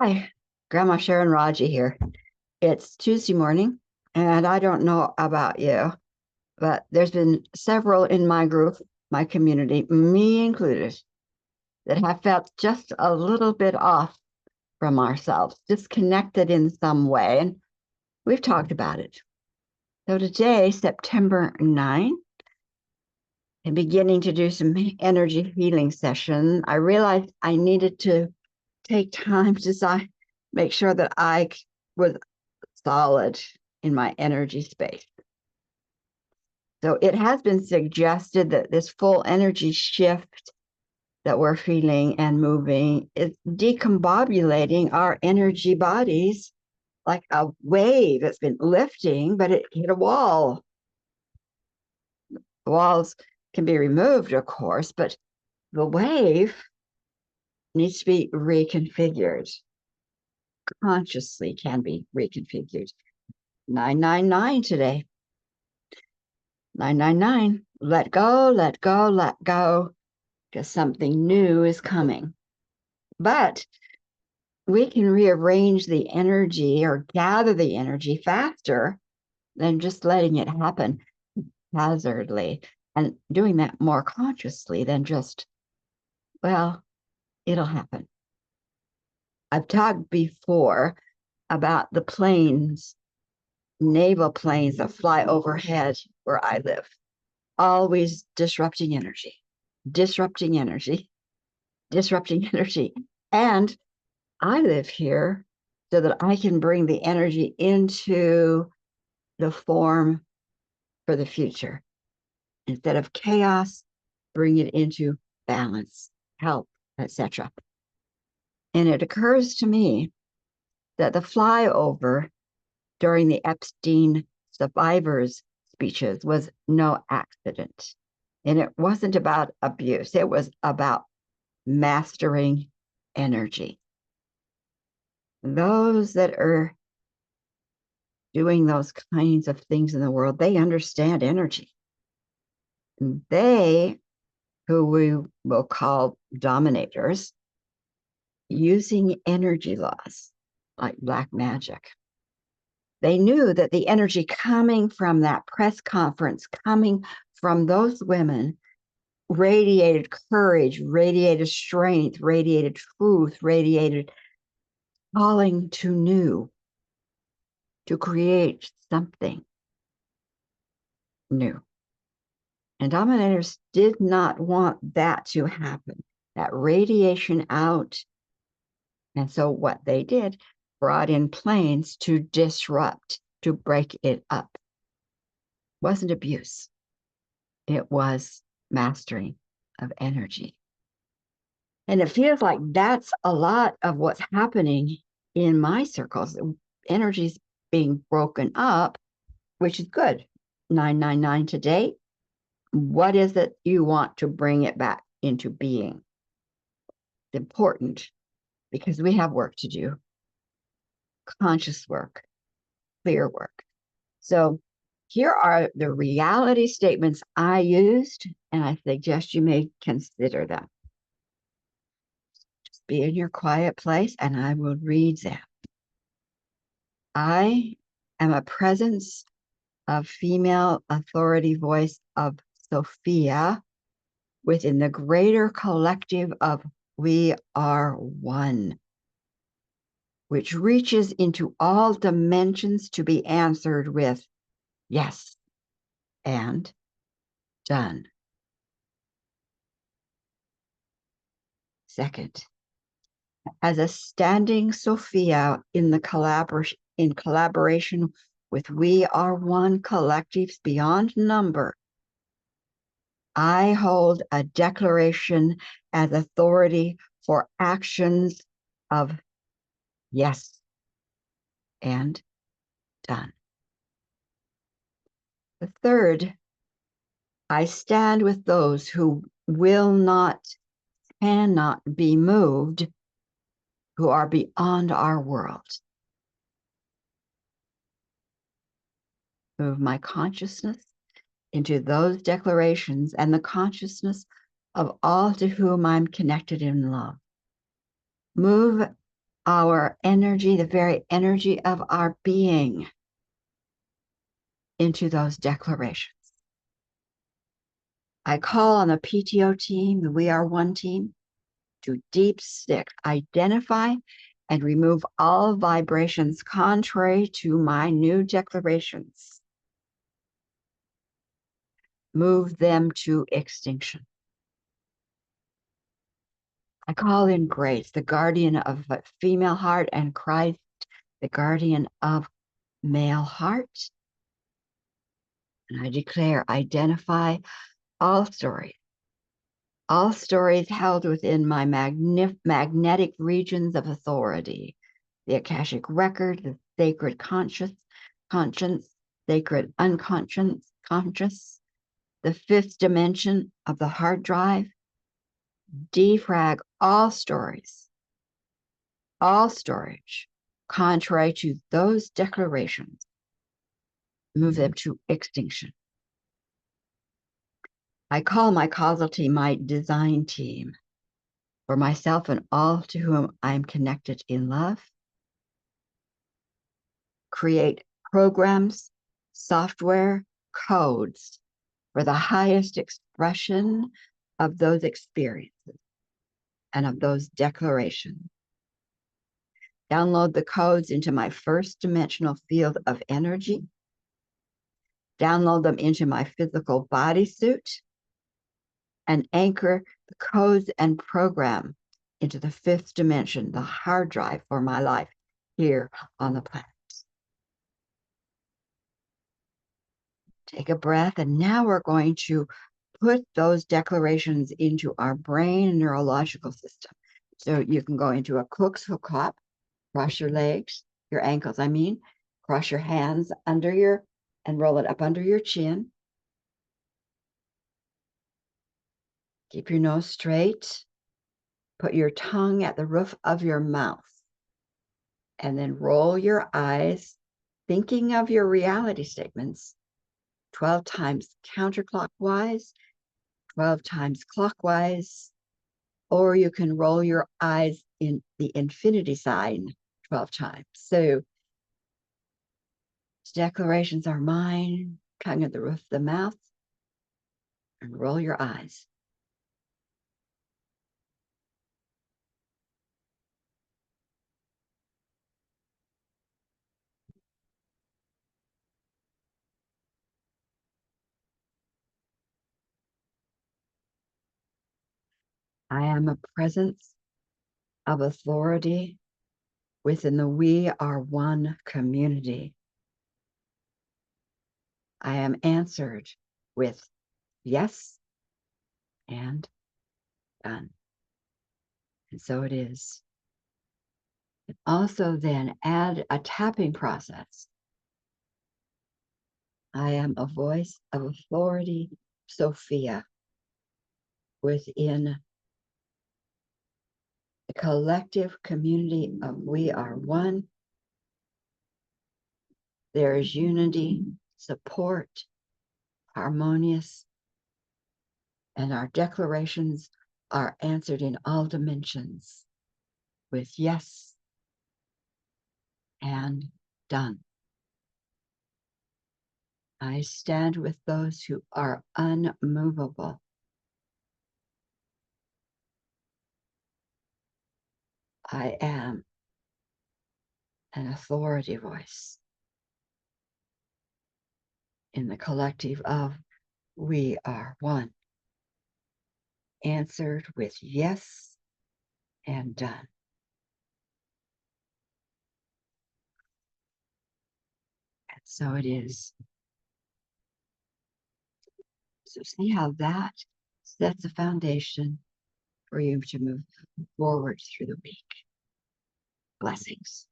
Hi, Grandma Sharon Raji here. It's Tuesday morning, and I don't know about you, but there's been several in my group, my community, me included, that have felt just a little bit off from ourselves, disconnected in some way, and we've talked about it. So today, September 9th, I'm beginning to do some energy healing session. I realized I needed to take time to make sure that I was solid in my energy space. So it has been suggested that this full energy shift that we're feeling and moving is decombobulating our energy bodies like a wave that's been lifting, but it hit a wall. The walls can be removed, of course, but the wave needs to be reconfigured. Consciously can be reconfigured. 999 today. 999. Let go, let go, let go, because something new is coming. But we can rearrange the energy or gather the energy faster than just letting it happen hazardly and doing that more consciously than just, well, it'll happen. I've talked before about the planes, naval planes that fly overhead where I live, always disrupting energy, disrupting energy, disrupting energy. And I live here so that I can bring the energy into the form for the future. Instead of chaos, bring it into balance, health, etc. And it occurs to me that the flyover during the Epstein survivors' speeches was no accident. And it wasn't about abuse, it was about mastering energy. Those that are doing those kinds of things in the world, they understand energy. And they, who we will call dominators, using energy laws like black magic. They knew that the energy coming from that press conference, coming from those women, radiated courage, radiated strength, radiated truth, radiated calling to new, to create something new. And dominators did not want that to happen, that radiation out. And so what they did, brought in planes to disrupt, to break it up. It wasn't abuse. It was mastering of energy. And it feels like that's a lot of what's happening in my circles. Energy's being broken up, which is good. 999 today. What is it you want to bring it back into being? It's important because we have work to do, conscious work, clear work. So here are the reality statements I used, and I suggest you may consider them. Just be in your quiet place, and I will read them. I am a presence of female authority voice of Sophia within the greater collective of we are one, which reaches into all dimensions to be answered with yes and done. Second, as a standing Sophia in collaboration with We Are One collectives beyond number, I hold a declaration as authority for actions of yes and done. The third, I stand with those who will not, cannot be moved, who are beyond our world. Move my consciousness into those declarations and the consciousness of all to whom I'm connected in love. Move our energy, the very energy of our being, into those declarations. I call on the PTO team, the We Are One team, to deep stick, identify, and remove all vibrations contrary to my new declarations. Move them to extinction. I call in Grace, the guardian of a female heart, and Christ, the guardian of male heart. And I declare, identify all stories held within my magnetic regions of authority, the Akashic record, the sacred conscience, sacred unconscious, the fifth dimension of the hard drive. Defrag all storage contrary to those declarations. Move them to extinction. I call my causality my design team for myself and all to whom I am connected in love. Create programs, software, codes for the highest expression of those experiences and of those declarations. Download the codes into my first dimensional field of energy. Download them into my physical bodysuit and anchor the codes and program into the fifth dimension, the hard drive for my life here on the planet. Take a breath, and now we're going to put those declarations into our brain and neurological system. So you can go into a Cook's hookup, cross your legs, your ankles, cross your hands under your, and roll it up under your chin. Keep your nose straight. Put your tongue at the roof of your mouth. And then roll your eyes, thinking of your reality statements 12 times counterclockwise, 12 times clockwise, or you can roll your eyes in the infinity sign 12 times. So declarations are mine, tongue at the roof of the mouth, and roll your eyes. I am a presence of authority within the We Are One community. I am answered with yes and done. And so it is. And also then add a tapping process. I am a voice of authority, Sophia, within the collective community of We Are One. There is unity, support, harmonious, and our declarations are answered in all dimensions with yes and done. I stand with those who are unmovable. I am an authority voice in the collective of We Are One, answered with yes and done. And so it is. So see how that sets a foundation for you to move forward through the week. Blessings.